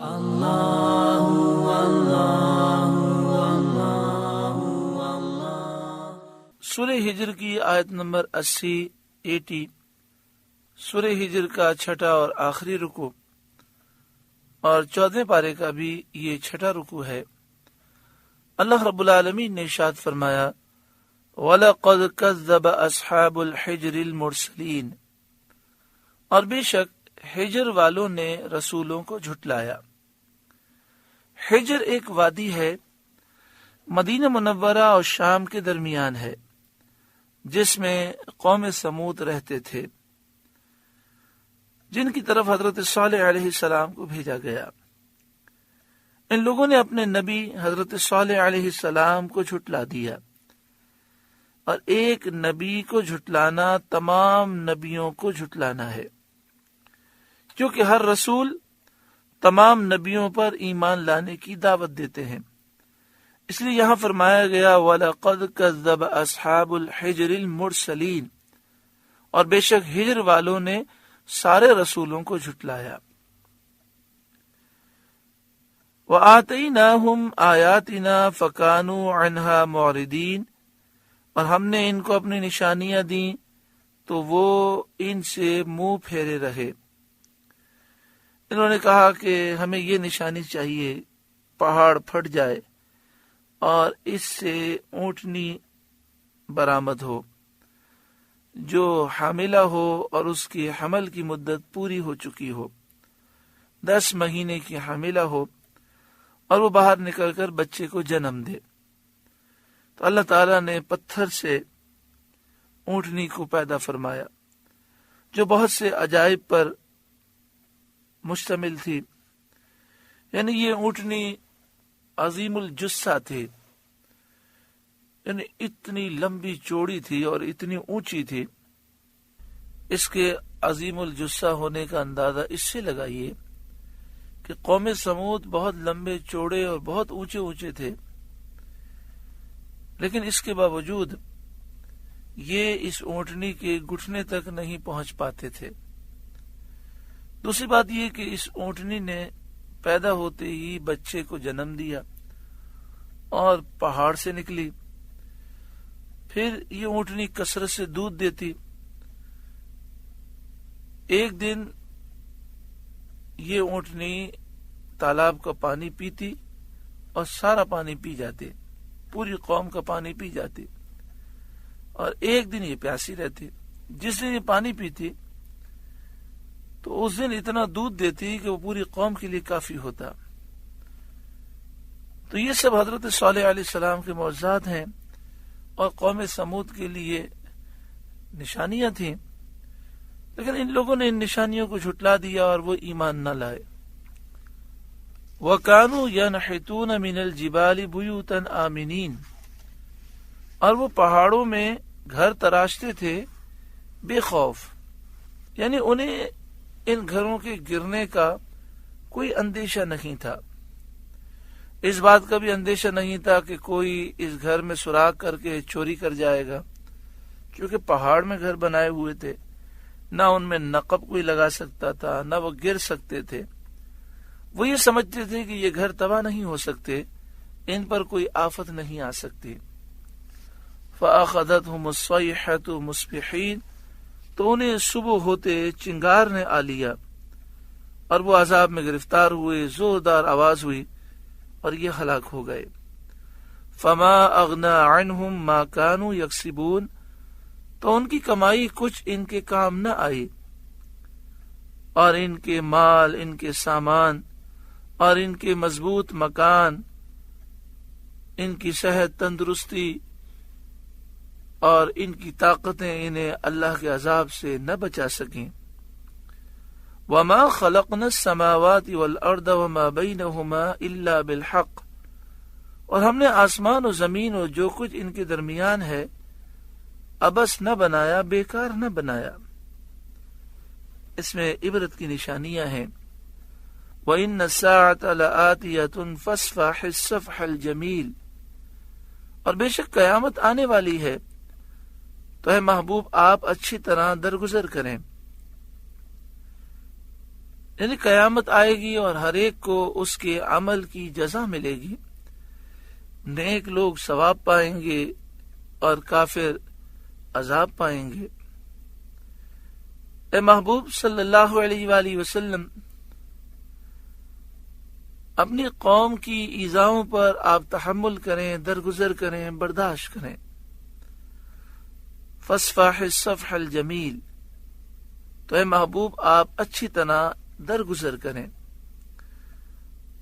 سورہ ہجر کی آیت نمبر 80 سورہ ہجر کا چھٹا اور آخری رکوع اور 14 پارے کا بھی یہ چھٹا رکوع ہے۔ اللہ رب العالمین نے ارشاد فرمایا وَلَقَدْ كَذَّبَ أَصْحَابُ الْحِجْرِ الْمُرْسَلِينَ، اور بے شک ہجر والوں نے رسولوں کو جھٹلایا۔ ہجر ایک وادی ہے، مدینہ منورہ اور شام کے درمیان ہے، جس میں قوم سمود رہتے تھے، جن کی طرف حضرت صالح علیہ السلام کو بھیجا گیا۔ ان لوگوں نے اپنے نبی حضرت صالح علیہ السلام کو جھٹلا دیا، اور ایک نبی کو جھٹلانا تمام نبیوں کو جھٹلانا ہے، کیونکہ ہر رسول تمام نبیوں پر ایمان لانے کی دعوت دیتے ہیں۔ اس لیے یہاں فرمایا گیا وَلَقَدْ كَذَّبَ أَصْحَابُ الْحِجْرِ الْمُرْسَلِينَ، اور بے شک ہجر والوں نے سارے رسولوں کو جھٹلایا۔ وَآتَيْنَاهُمْ آيَاتِنَا فَكَانُوا عَنْهَا مُعْرِضِينَ، اور ہم نے ان کو اپنی نشانیاں دیں تو وہ ان سے منہ پھیرے رہے۔ انہوں نے کہا کہ ہمیں یہ نشانی چاہیے، پہاڑ پھٹ جائے اور اس سے اونٹنی برآمد ہو جو حاملہ ہو اور اس کی حمل کی مدت پوری ہو چکی ہو، 10 مہینے کی حاملہ ہو، اور وہ باہر نکل کر بچے کو جنم دے۔ تو اللہ تعالیٰ نے پتھر سے اونٹنی کو پیدا فرمایا، جو بہت سے عجائب پر مشتمل تھی۔ یعنی یہ اونٹنی عظیم الجثہ تھی، یعنی اتنی لمبی چوڑی تھی اور اتنی اونچی تھی۔ اس کے عظیم الجثہ ہونے کا اندازہ اس سے لگائیے کہ قوم سمود بہت لمبے چوڑے اور بہت اونچے اونچے تھے، لیکن اس کے باوجود یہ اس اونٹنی کے گھٹنے تک نہیں پہنچ پاتے تھے۔ دوسری بات یہ کہ اس اونٹنی نے پیدا ہوتے ہی بچے کو جنم دیا اور پہاڑ سے نکلی۔ پھر یہ اونٹنی کثرت سے دودھ دیتی۔ ایک دن یہ اونٹنی تالاب کا پانی پیتی اور سارا پانی پی جاتی، پوری قوم کا پانی پی جاتی، اور ایک دن یہ پیاسی رہتی۔ جس دن یہ پانی پیتی تو اس دن اتنا دودھ دیتی کہ وہ پوری قوم کے لیے کافی ہوتا۔ تو یہ سب حضرت صالح علیہ السلام کے معجزات ہیں اور قوم سمود کے لیے نشانیاں تھیں، لیکن ان لوگوں نے ان نشانیوں کو جھٹلا دیا اور وہ ایمان نہ لائے۔ وَكَانُوا يَنْحِتُونَ مِنَ الْجِبَالِ بُيُوتًا آمِنِينَ، اور وہ پہاڑوں میں گھر تراشتے تھے بے خوف، یعنی انہیں ان گھروں کے گرنے کا کوئی اندیشہ نہیں تھا۔ اس بات کا بھی اندیشہ نہیں تھا کہ کوئی اس گھر میں سوراخ کر کے چوری کر جائے گا، کیونکہ پہاڑ میں گھر بنائے ہوئے تھے، نہ ان میں نقب کوئی لگا سکتا تھا، نہ وہ گر سکتے تھے۔ وہ یہ سمجھتے تھے کہ یہ گھر تباہ نہیں ہو سکتے، ان پر کوئی آفت نہیں آ سکتی۔ فَأَخَذَتْهُمُ الصَّيْحَةُ مُصْبِحِينَ، تو انہیں صبح ہوتے چنگار نے آ لیا اور وہ عذاب میں گرفتار ہوئے، زوردار آواز ہوئی اور یہ ہلاک ہو گئے۔ فَمَا أَغْنَى عَنْهُمْ مَا كَانُوا يَكْسِبُونَ، تو ان کی کمائی کچھ ان کے کام نہ آئی، اور ان کے مال، ان کے سامان اور ان کے مضبوط مکان، ان کی صحت تندرستی اور ان کی طاقتیں انہیں اللہ کے عذاب سے نہ بچا سکیں۔ وَمَا خَلَقْنَا السَّمَاوَاتِ وَالْأَرْضَ وَمَا بَيْنَهُمَا إِلَّا بِالْحَقِّ، اور ہم نے آسمان و زمین اور جو کچھ ان کے درمیان ہے ابس نہ بنایا، بیکار نہ بنایا۔ اس میں عبرت کی نشانیاں ہیں۔ وَإِنَّ السَّاعَةَ لَآتِيَةٌ فَاصْفَحِ الصَّفْحَ الْجَمِيلَ، اور بے شک قیامت آنے والی ہے، تو ہے محبوب آپ اچھی طرح درگزر کریں۔ یعنی قیامت آئے گی اور ہر ایک کو اس کے عمل کی جزا ملے گی. نیک لوگ ثواب پائیں گے اور کافر عذاب پائیں گے. اے محبوب صلی اللہ علیہ وآلہ وسلم، اپنی قوم کی ایذاؤں پر آپ تحمل کریں، درگزر کریں، برداشت کریں. فاصفح الصفح الجمیل، تو اے محبوب آپ اچھی طرح درگزر کریں.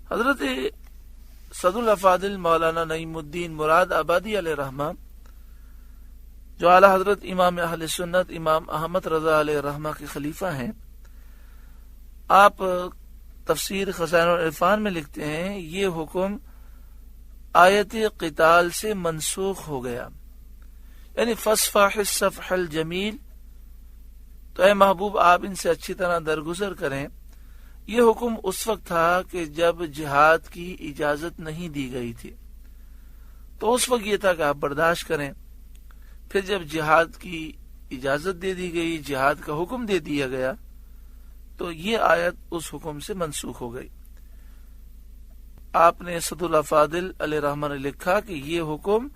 حضرت صدر الافاضل مولانا نعیم الدین مراد آبادی علیہ رحمہ، جو اعلی حضرت امام اہل سنت امام احمد رضا علیہ رحمہ کے خلیفہ ہیں، آپ تفسیر خزائن العرفان میں لکھتے ہیں یہ حکم آیت قتال سے منسوخ ہو گیا. یعنی فاصفح الصفح الجمیل، تو اے محبوب آپ ان سے اچھی طرح درگزر کریں. یہ حکم اس وقت تھا کہ جب جہاد کی اجازت نہیں دی گئی تھی، تو اس وقت یہ تھا کہ آپ برداشت کریں. پھر جب جہاد کی اجازت دے دی گئی، جہاد کا حکم دے دیا گیا، تو یہ آیت اس حکم سے منسوخ ہو گئی. آپ نے صدر الافاضل علیہ رحمہ نے لکھا کہ یہ حکم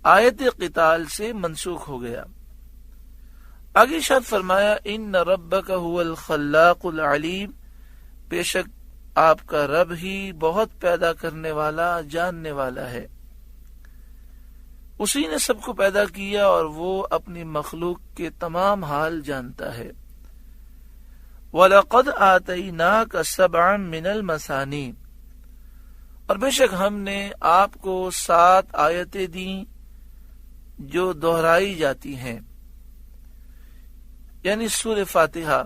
آیت قتال سے منسوخ ہو گیا. آگے ارشاد فرمایا ان ربک هو الخلاق العلیم، بے شک آپ کا رب ہی بہت پیدا کرنے والا، جاننے والا ہے. اسی نے سب کو پیدا کیا اور وہ اپنی مخلوق کے تمام حال جانتا ہے. وَلَقَدْ آتَيْنَاكَ سَبْعًا مِنَ الْمَثَانِي، اور بے شک ہم نے آپ کو 7 آیتیں دیں جو دہرائی جاتی ہیں. یعنی سورہ فاتحہ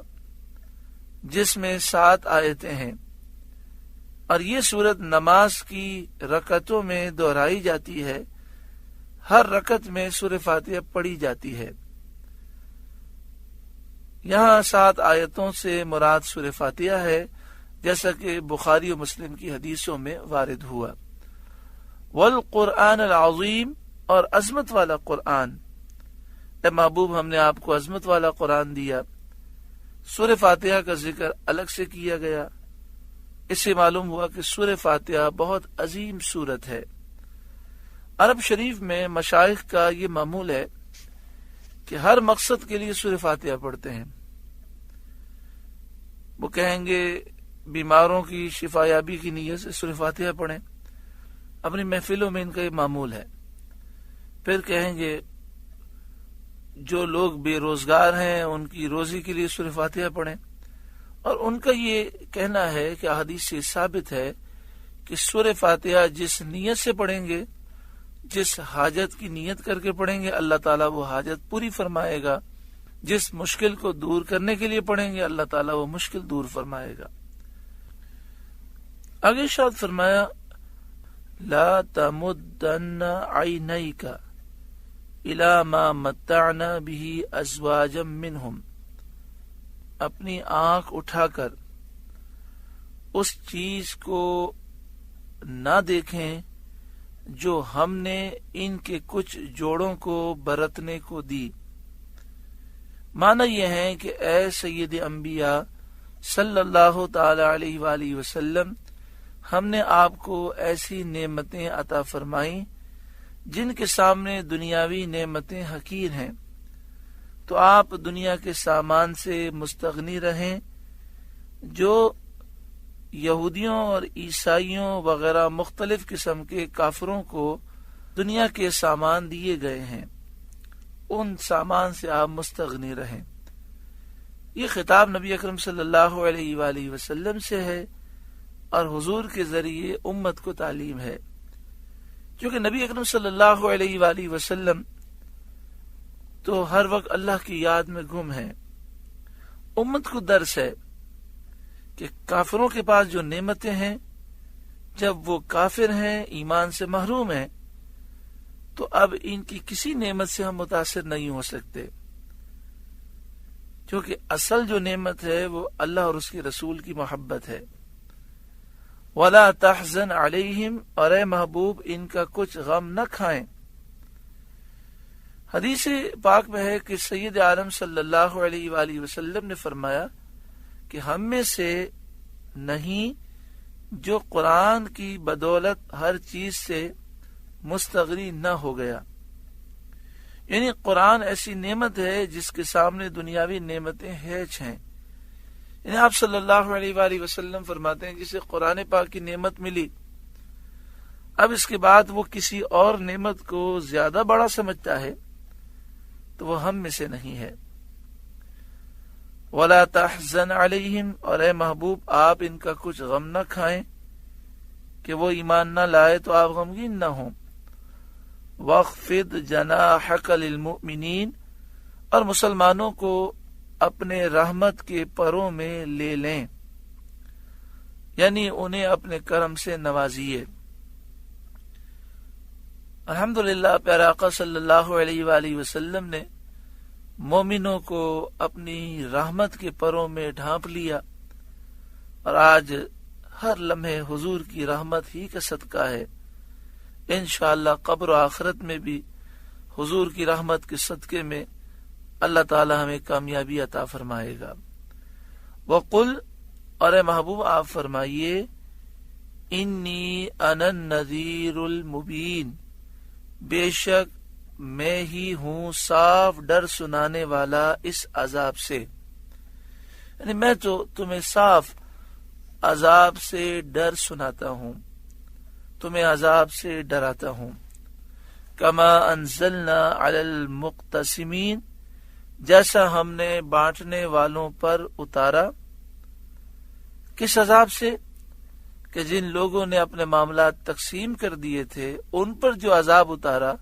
جس میں 7 آیتیں ہیں، اور یہ سورت نماز کی رکعتوں میں دہرائی جاتی ہے. ہر رکعت میں سورہ فاتحہ پڑھی جاتی ہے. یہاں 7 آیتوں سے مراد سورہ فاتحہ ہے، جیسا کہ بخاری و مسلم کی حدیثوں میں وارد ہوا. والقرآن العظیم، اور عظمت والا قرآن. اے محبوب ہم نے آپ کو عظمت والا قرآن دیا. سورہ فاتحہ کا ذکر الگ سے کیا گیا. اس سے معلوم ہوا کہ سورہ فاتحہ بہت عظیم سورت ہے. عرب شریف میں مشائخ کا یہ معمول ہے کہ ہر مقصد کے لیے سورہ فاتحہ پڑھتے ہیں. وہ کہیں گے بیماروں کی شفا یابی کی نیت سے سورہ فاتحہ پڑھیں، اپنی محفلوں میں ان کا یہ معمول ہے. پھر کہیں گے جو لوگ بے روزگار ہیں ان کی روزی کے لیے سورہ فاتحہ پڑھیں. اور ان کا یہ کہنا ہے کہ احادیث سے ثابت ہے کہ سورہ فاتحہ جس نیت سے پڑھیں گے، جس حاجت کی نیت کر کے پڑھیں گے، اللہ تعالیٰ وہ حاجت پوری فرمائے گا. جس مشکل کو دور کرنے کے لیے پڑھیں گے، اللہ تعالیٰ وہ مشکل دور فرمائے گا. آگے ارشاد فرمایا لا تمدن عینیک الی ما متعنا به ازواجا منہم، اپنی آنکھ اٹھا کر اس چیز کو نہ دیکھیں جو ہم نے ان کے کچھ جوڑوں کو برتنے کو دی. معنی یہ ہے کہ اے سید انبیاء صلی اللہ تعالی علیہ وآلہ وسلم، ہم نے آپ کو ایسی نعمتیں عطا فرمائیں جن کے سامنے دنیاوی نعمتیں حقیر ہیں، تو آپ دنیا کے سامان سے مستغنی رہیں جو یہودیوں اور عیسائیوں وغیرہ مختلف قسم کے کافروں کو دنیا کے سامان دیے گئے ہیں. ان سامان سے آپ مستغنی رہیں. یہ خطاب نبی اکرم صلی اللہ علیہ وآلہ وسلم سے ہے اور حضور کے ذریعے امت کو تعلیم ہے، کیونکہ نبی اکرم صلی اللہ علیہ وآلہ وسلم تو ہر وقت اللہ کی یاد میں گم ہے. امت کو درس ہے کہ کافروں کے پاس جو نعمتیں ہیں، جب وہ کافر ہیں، ایمان سے محروم ہیں، تو اب ان کی کسی نعمت سے ہم متاثر نہیں ہو سکتے، کیونکہ اصل جو نعمت ہے وہ اللہ اور اس کے رسول کی محبت ہے. وَلَا تَحْزَنْ عَلَيْهِمْ، اور اے محبوب ان کا کچھ غم نہ کھائیں. حدیث پاک میں ہے کہ سید عالم صلی اللہ علیہ وآلہ وسلم نے فرمایا کہ ہم میں سے نہیں جو قرآن کی بدولت ہر چیز سے مستغنی نہ ہو گیا. یعنی قرآن ایسی نعمت ہے جس کے سامنے دنیاوی نعمتیں ہیچ ہیں. یعنی آپ صلی اللہ علیہ وآلہ وسلم فرماتے ہیں جسے قرآن پاک کی نعمت ملی، اب اس کے بعد وہ کسی اور نعمت کو زیادہ بڑا سمجھتا ہے تو وہ ہم میں سے نہیں ہے. وَلَا تَحْزَنْ عَلَيْهِمْ، اور اے محبوب آپ ان کا کچھ غم نہ کھائیں کہ وہ ایمان نہ لائے تو آپ غمگین نہ ہوں. وَاخْفِضْ جَنَاحَكَ لِلْمُؤْمِنِينَ، اور مسلمانوں کو اپنے رحمت کے پروں میں لے لیں، یعنی انہیں اپنے کرم سے نوازیے. الحمدللہ پیارے آقا صلی اللہ علیہ وآلہ وسلم نے مومنوں کو اپنی رحمت کے پروں میں ڈھانپ لیا، اور آج ہر لمحے حضور کی رحمت ہی کا صدقہ ہے. انشاءاللہ قبر و آخرت میں بھی حضور کی رحمت کے صدقے میں اللہ تعالی ہمیں کامیابی عطا فرمائے گا. وقل، اور اے محبوب آپ فرمائیے، انی انا النذیر المبین، بے شک میں ہی ہوں صاف ڈر سنانے والا اس عذاب سے. یعنی میں تو تمہیں صاف عذاب سے ڈر سناتا ہوں، تمہیں عذاب سے ڈراتا ہوں. کما انزلنا علی المقتسمین، جیسا ہم نے بانٹنے والوں پر اتارا. کس عذاب سے؟ کہ جن لوگوں نے اپنے معاملات تقسیم کر دیے تھے ان پر جو عذاب اتارا،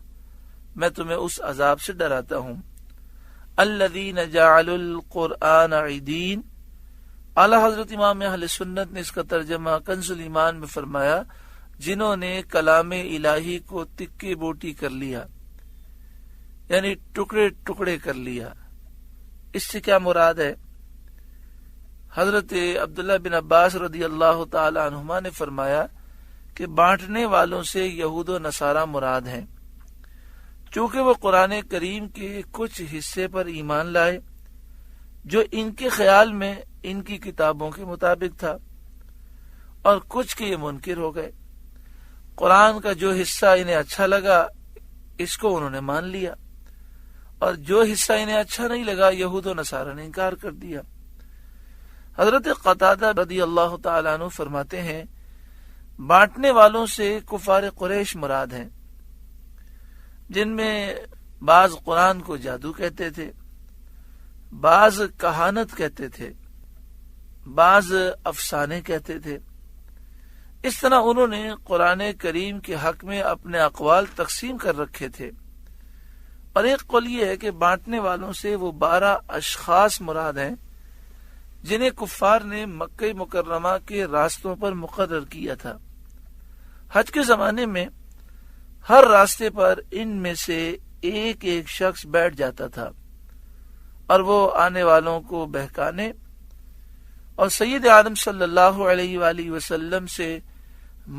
میں تمہیں اس عذاب سے ڈراتا ہوں. الذین جعلوا القرآن عیدین، اعلی حضرت امام اہل سنت نے اس کا ترجمہ کنز الایمان میں فرمایا، جنہوں نے کلام الہی کو تکے بوٹی کر لیا، یعنی ٹکڑے ٹکڑے کر لیا. اس سے کیا مراد ہے؟ حضرت عبداللہ بن عباس رضی اللہ تعالی عنہما نے فرمایا کہ بانٹنے والوں سے یہود و نصارہ مراد ہیں، چونکہ وہ قرآن کریم کے کچھ حصے پر ایمان لائے جو ان کے خیال میں ان کی کتابوں کے مطابق تھا، اور کچھ کے یہ منکر ہو گئے. قرآن کا جو حصہ انہیں اچھا لگا اس کو انہوں نے مان لیا، اور جو حصہ انہیں اچھا نہیں لگا یہود و نصارہ نے انکار کر دیا. حضرت قتادہ رضی اللہ تعالیٰ عنہ فرماتے ہیں بانٹنے والوں سے کفار قریش مراد ہیں، جن میں بعض قرآن کو جادو کہتے تھے، بعض کہانت کہتے تھے، بعض افسانے کہتے تھے. اس طرح انہوں نے قرآن کریم کے حق میں اپنے اقوال تقسیم کر رکھے تھے. اور ایک قول یہ ہے کہ بانٹنے والوں سے وہ 12 اشخاص مراد ہیں جنہیں کفار نے مکہ مکرمہ کے راستوں پر مقرر کیا تھا. حج کے زمانے میں ہر راستے پر ان میں سے ایک ایک شخص بیٹھ جاتا تھا، اور وہ آنے والوں کو بہکانے اور سید عالم صلی اللہ علیہ وآلہ وسلم سے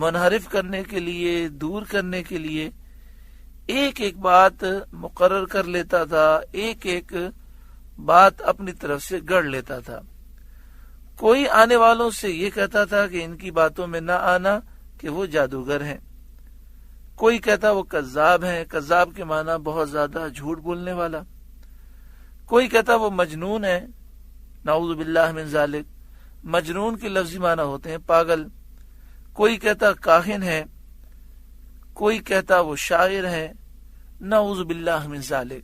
منحرف کرنے کے لیے، دور کرنے کے لیے ایک ایک بات مقرر کر لیتا تھا، ایک ایک بات اپنی طرف سے گڑھ لیتا تھا. کوئی آنے والوں سے یہ کہتا تھا کہ ان کی باتوں میں نہ آنا کہ وہ جادوگر ہیں، کوئی کہتا وہ کذاب ہیں، کذاب کے معنی بہت زیادہ جھوٹ بولنے والا، کوئی کہتا وہ مجنون ہے، نعوذ باللہ من ذالک، مجنون کے لفظی معنی ہوتے ہیں پاگل. کوئی کہتا کاہن ہے، کوئی کہتا وہ شاعر ہے، نعوذ باللہ من ذالک.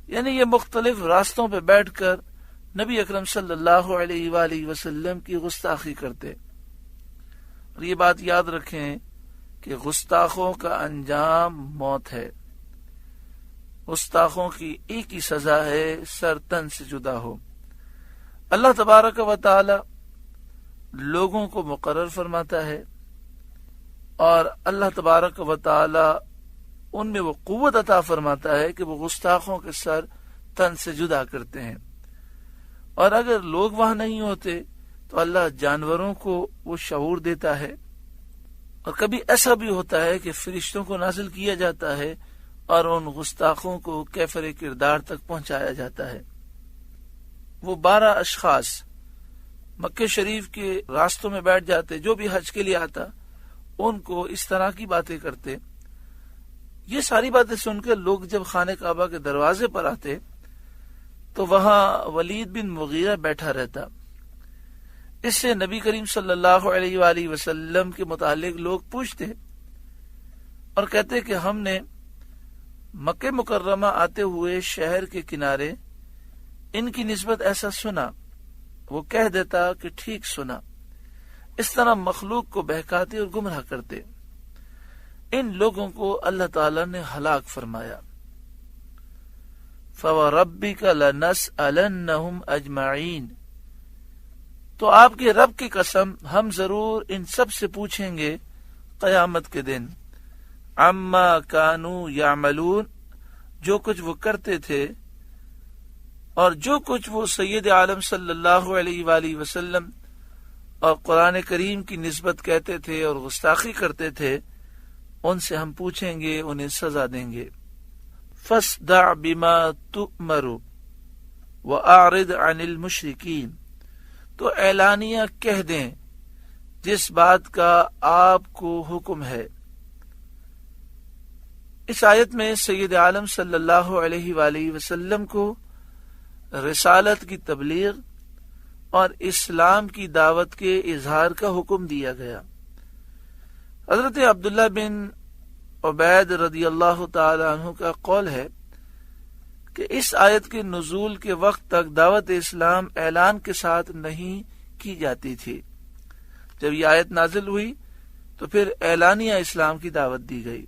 یعنی یہ مختلف راستوں پہ بیٹھ کر نبی اکرم صلی اللہ علیہ وآلہ وسلم کی گستاخی کرتے. اور یہ بات یاد رکھیں کہ گستاخوں کا انجام موت ہے. گستاخوں کی ایک ہی سزا ہے، سر تن سے جدا ہو. اللہ تبارک و تعالی لوگوں کو مقرر فرماتا ہے، اور اللہ تبارک و تعالی ان میں وہ قوت عطا فرماتا ہے کہ وہ گستاخوں کے سر تن سے جدا کرتے ہیں. اور اگر لوگ وہاں نہیں ہوتے تو اللہ جانوروں کو وہ شعور دیتا ہے. اور کبھی ایسا بھی ہوتا ہے کہ فرشتوں کو نازل کیا جاتا ہے اور ان گستاخوں کو کیفر کردار تک پہنچایا جاتا ہے. وہ 12 اشخاص مکہ شریف کے راستوں میں بیٹھ جاتے، جو بھی حج کے لیے آتا ان کو اس طرح کی باتیں کرتے۔ یہ ساری باتیں سن کر لوگ جب خانہ کعبہ کے دروازے پر آتے تو وہاں ولید بن مغیرہ بیٹھا رہتا۔ اس سے نبی کریم صلی اللہ علیہ وآلہ وسلم کے متعلق لوگ پوچھتے اور کہتے کہ ہم نے مکہ مکرمہ آتے ہوئے شہر کے کنارے ان کی نسبت ایسا سنا۔ وہ کہہ دیتا کہ ٹھیک سنا۔ اس طرح مخلوق کو بہکاتے اور گمراہ کرتے۔ ان لوگوں کو اللہ تعالی نے ہلاک فرمایا۔ فَوَرَبِّكَ لَنَسْأَلَنَّهُمْ أَجْمَعِينَ، تو آپ کے رب کی قسم ہم ضرور ان سب سے پوچھیں گے قیامت کے دن، عَمَّا كَانُوا يَعْمَلُونَ، جو کچھ وہ کرتے تھے اور جو کچھ وہ سید عالم صلی اللہ علیہ وآلہ وسلم اور قرآن کریم کی نسبت کہتے تھے اور گستاخی کرتے تھے، ان سے ہم پوچھیں گے، انہیں سزا دیں گے۔ فَاصْدَعْ بِمَا تُؤْمَرُ وَأَعْرِضْ عَنِ الْمُشْرِكِينَ، تو اعلانیہ کہہ دیں جس بات کا آپ کو حکم ہے۔ اس آیت میں سید عالم صلی اللہ علیہ وآلہ وسلم کو رسالت کی تبلیغ اور اسلام کی دعوت کے اظہار کا حکم دیا گیا۔ حضرت عبداللہ بن عبید رضی اللہ تعالی عنہ کا قول ہے کہ اس آیت کے نزول کے وقت تک دعوت اسلام اعلان کے ساتھ نہیں کی جاتی تھی۔ جب یہ آیت نازل ہوئی تو پھر اعلانیہ اسلام کی دعوت دی گئی۔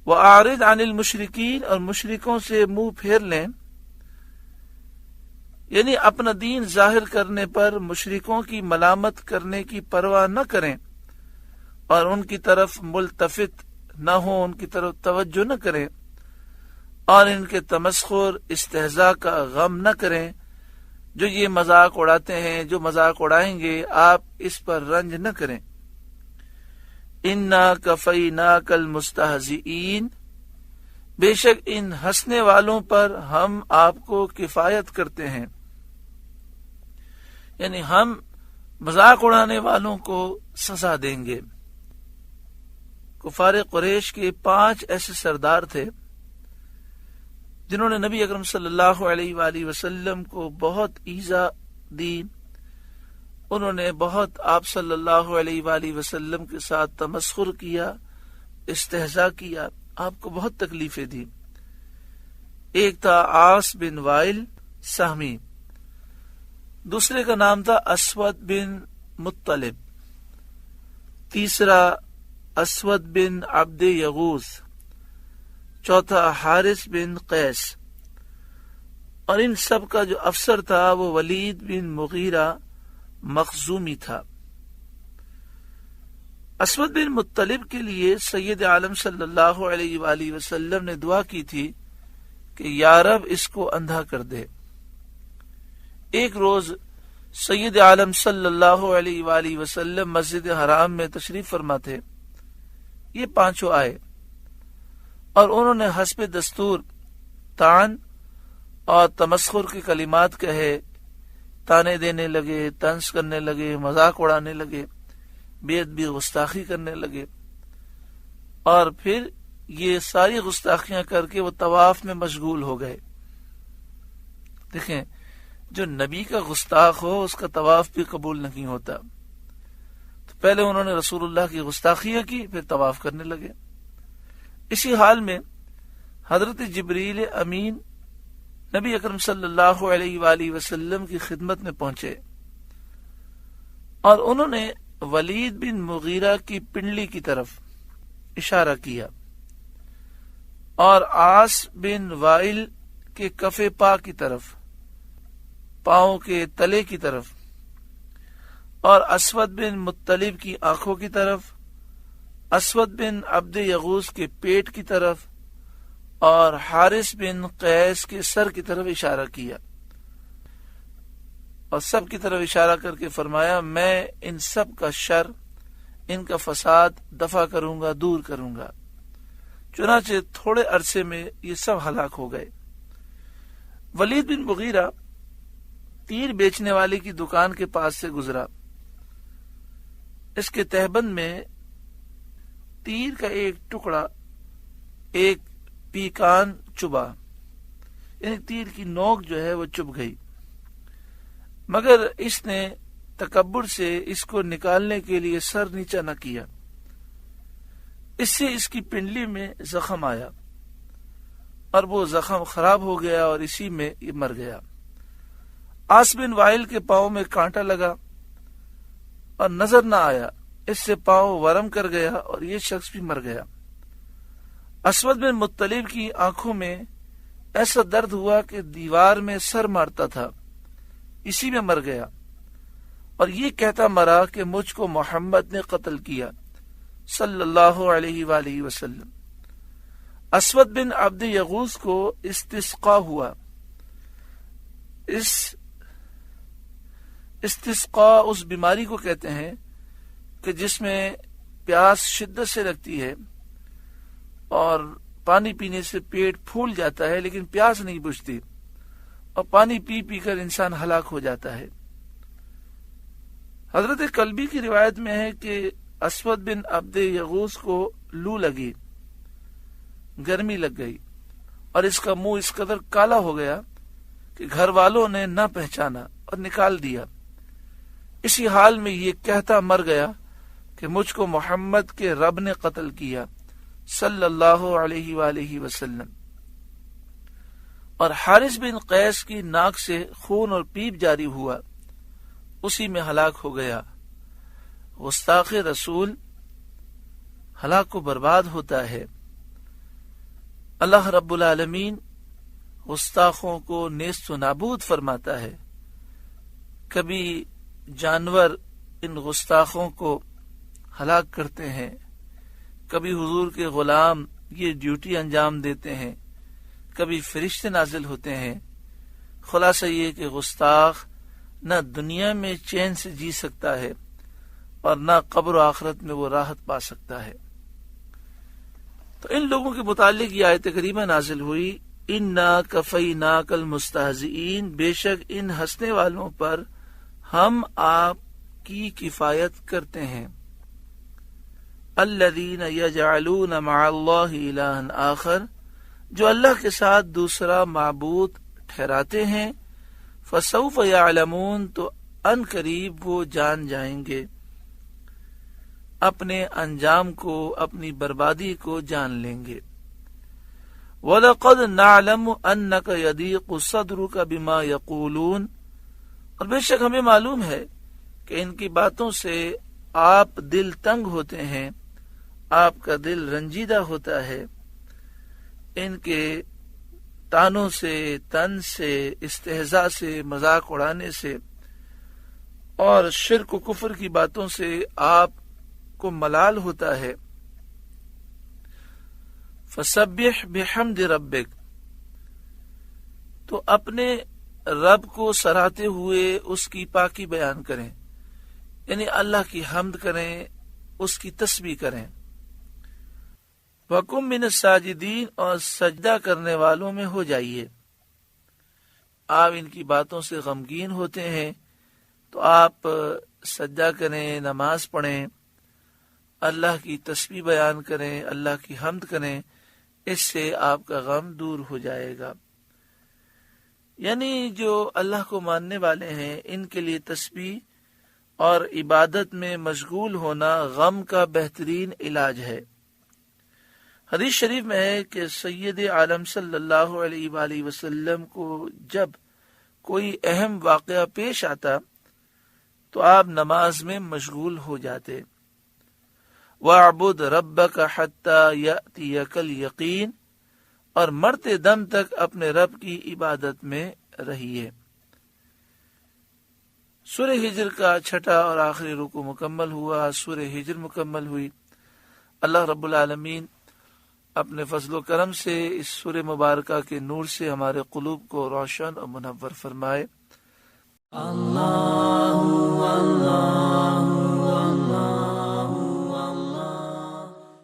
وَأَعْرِضْ عَنِ الْمُشْرِكِينَ، اور مشرکوں سے منہ پھیر لیں، یعنی اپنا دین ظاہر کرنے پر مشرکوں کی ملامت کرنے کی پرواہ نہ کریں اور ان کی طرف ملتفت نہ ہوں، ان کی طرف توجہ نہ کریں اور ان کے تمسخر استہزاء کا غم نہ کریں۔ جو یہ مذاق اڑاتے ہیں، جو مذاق اڑائیں گے، آپ اس پر رنج نہ کریں۔ اِنَّا كَفَيْنَاكَ الْمُسْتَهْزِئِينَ، بے شک ان ہنسنے والوں پر ہم آپ کو کفایت کرتے ہیں، یعنی ہم مذاق اڑانے والوں کو سزا دیں گے۔ کفار قریش کے 5 ایسے سردار تھے جنہوں نے نبی اکرم صلی اللہ علیہ وآلہ وسلم کو بہت ایذا دی۔ انہوں نے بہت آپ صلی اللہ علیہ وآلہ وسلم کے ساتھ تمسخر کیا، استہزاء کیا، آپ کو بہت تکلیفیں دی۔ ایک تھا عاص بن وائل سہمی، دوسرے کا نام تھا اسود بن مطلب، تیسرا اسود بن عبد یغوث، چوتھا حارث بن قیس، اور ان سب کا جو افسر تھا وہ ولید بن مغیرہ مخزومی تھا۔ اسود بن مطلب کے لیے سید عالم صلی اللہ علیہ وآلہ وسلم نے دعا کی تھی کہ یا رب اس کو اندھا کر دے۔ ایک روز سید عالم صلی اللہ علیہ وآلہ وسلم مسجد حرام میں تشریف فرما تھے۔ یہ 5 آئے اور انہوں نے حسب دستور طعن اور تمسخر کے کلمات کہے، تانے دینے لگے، طنز کرنے لگے، مذاق اڑانے لگے، بے ادبی گستاخی کرنے لگے، اور پھر یہ ساری گستاخیاں کر کے وہ طواف میں مشغول ہو گئے۔ دیکھیں، جو نبی کا گستاخ ہو اس کا طواف بھی قبول نہیں ہوتا۔ تو پہلے انہوں نے رسول اللہ کی گستاخیاں کی، پھر طواف کرنے لگے۔ اسی حال میں حضرت جبریل امین نبی اکرم صلی اللہ علیہ وآلہ وسلم کی خدمت میں پہنچے اور انہوں نے ولید بن مغیرہ کی پنڈلی کی طرف اشارہ کیا اور عاص بن وائل کے کف پا کی طرف، پاؤں کے تلے کی طرف، اور اسود بن مطلب کی آنکھوں کی طرف، اسود بن عبد یغوث کے پیٹ کی طرف اور حارث بن قیس کے سر کی طرف اشارہ کیا اور سب کی طرف اشارہ کر کے فرمایا میں ان سب کا شر، ان کا فساد دفع کروں گا، دور کروں گا۔ چنانچہ تھوڑے عرصے میں یہ سب ہلاک ہو گئے۔ ولید بن مغیرہ تیر بیچنے والے کی دکان کے پاس سے گزرا. اس کے تہبند میں تیر کا ایک ٹکڑا ایک پیکان چبھا، یعنی تیر کی نوک جو ہے وہ چبھ گئی، مگر اس نے تکبر سے اس کو نکالنے کے لیے سر نیچا نہ کیا. اس سے اس کی پنڈلی میں زخم آیا اور وہ زخم خراب ہو گیا اور اسی میں یہ مر گیا. عاص بن وائل کے پاؤں میں کانٹا لگا اور نظر نہ آیا، اس سے پاؤں ورم کر گیا اور یہ شخص بھی مر گیا. اسود بن مطلب کی آنکھوں میں ایسا درد ہوا کہ دیوار میں سر مارتا تھا، اسی میں مر گیا اور یہ کہتا مرا کہ مجھ کو محمد نے قتل کیا صلی اللہ علیہ وآلہ وسلم. اسود بن عبد یغوث کو استسقا ہوا. استسقا اس بیماری کو کہتے ہیں کہ جس میں پیاس شدت سے لگتی ہے اور پانی پینے سے پیٹ پھول جاتا ہے لیکن پیاس نہیں بجھتی اور پانی پی پی کر انسان ہلاک ہو جاتا ہے. حضرت کلبی کی روایت میں ہے کہ اسود بن عبد یغوث کو لو لگی، گرمی لگ گئی اور اس کا منہ اس قدر کالا ہو گیا کہ گھر والوں نے نہ پہچانا اور نکال دیا. اسی حال میں یہ کہتا مر گیا کہ مجھ کو محمد کے رب نے قتل کیا صلی اللہ علیہ وآلہ وسلم. اور حارث بن قیس کی ناک سے خون اور پیپ جاری ہوا، اسی میں ہلاک ہو گیا. گستاخ رسول ہلاک و برباد ہوتا ہے. اللہ رب العالمین گستاخوں کو نیست و نابود فرماتا ہے. کبھی جانور ان گستاخوں کو ہلاک کرتے ہیں، کبھی حضور کے غلام یہ ڈیوٹی انجام دیتے ہیں، کبھی فرشتے نازل ہوتے ہیں. خلاصہ یہ کہ گستاخ نہ دنیا میں چین سے جی سکتا ہے اور نہ قبر و آخرت میں وہ راحت پا سکتا ہے. تو ان لوگوں کے متعلق یہ آیت کریمہ نازل ہوئی، اِنَّا كَفَيْنَاكَ الْمُسْتَهْزِئِينَ، بے شک ان ہنسنے والوں پر ہم آپ کی کفایت کرتے ہیں. الَّذِينَ يَجْعَلُونَ مَعَ اللَّهِ إِلَٰهًا آخر، جو اللہ کے ساتھ دوسرا معبود ٹھہراتے ہیں. فَسَوْفَ يَعْلَمُونَ، تو ان قریب وہ جان جائیں گے، اپنے انجام کو، اپنی بربادی کو جان لیں گے. وَلَقَدْ نَعْلَمُ أَنَّكَ يَضِيقُ صَدْرُكَ بِمَا يَقُولُونَ، اور بے شک ہمیں معلوم ہے کہ ان کی باتوں سے آپ دل تنگ ہوتے ہیں، آپ کا دل رنجیدہ ہوتا ہے ان کے تانوں سے، تن سے، استہزاء سے، مذاق اڑانے سے اور شرک و کفر کی باتوں سے آپ کو ملال ہوتا ہے. فسبح بحمد ربک، تو اپنے رب کو سراہتے ہوئے اس کی پاکی بیان کریں، یعنی اللہ کی حمد کریں، اس کی تسبیح کریں. وَقُم مِّنَ السَّاجِدِينَ، اور سجدہ کرنے والوں میں ہو جائیے. آپ ان کی باتوں سے غمگین ہوتے ہیں تو آپ سجدہ کریں، نماز پڑھیں، اللہ کی تسبیح بیان کریں، اللہ کی حمد کریں، اس سے آپ کا غم دور ہو جائے گا. یعنی جو اللہ کو ماننے والے ہیں ان کے لیے تسبیح اور عبادت میں مشغول ہونا غم کا بہترین علاج ہے. حدیث شریف میں ہے کہ سید عالم صلی اللہ علیہ وآلہ وسلم کو جب کوئی اہم واقعہ پیش آتا تو آپ نماز میں مشغول ہو جاتے. وَاعْبُدْ رَبَّكَ حَتَّى يَأْتِيَكَ الْيَقِينُ، اور مرتے دم تک اپنے رب کی عبادت میں رہیے. سورہ ہجر کا چھٹا اور آخری رکوع مکمل ہوا، سورہ ہجر مکمل ہوئی. اللہ رب العالمین اپنے فضل و کرم سے اس سورہ مبارکہ کے نور سے ہمارے قلوب کو روشن اور منور فرمائے. اللہ اللہ اللہ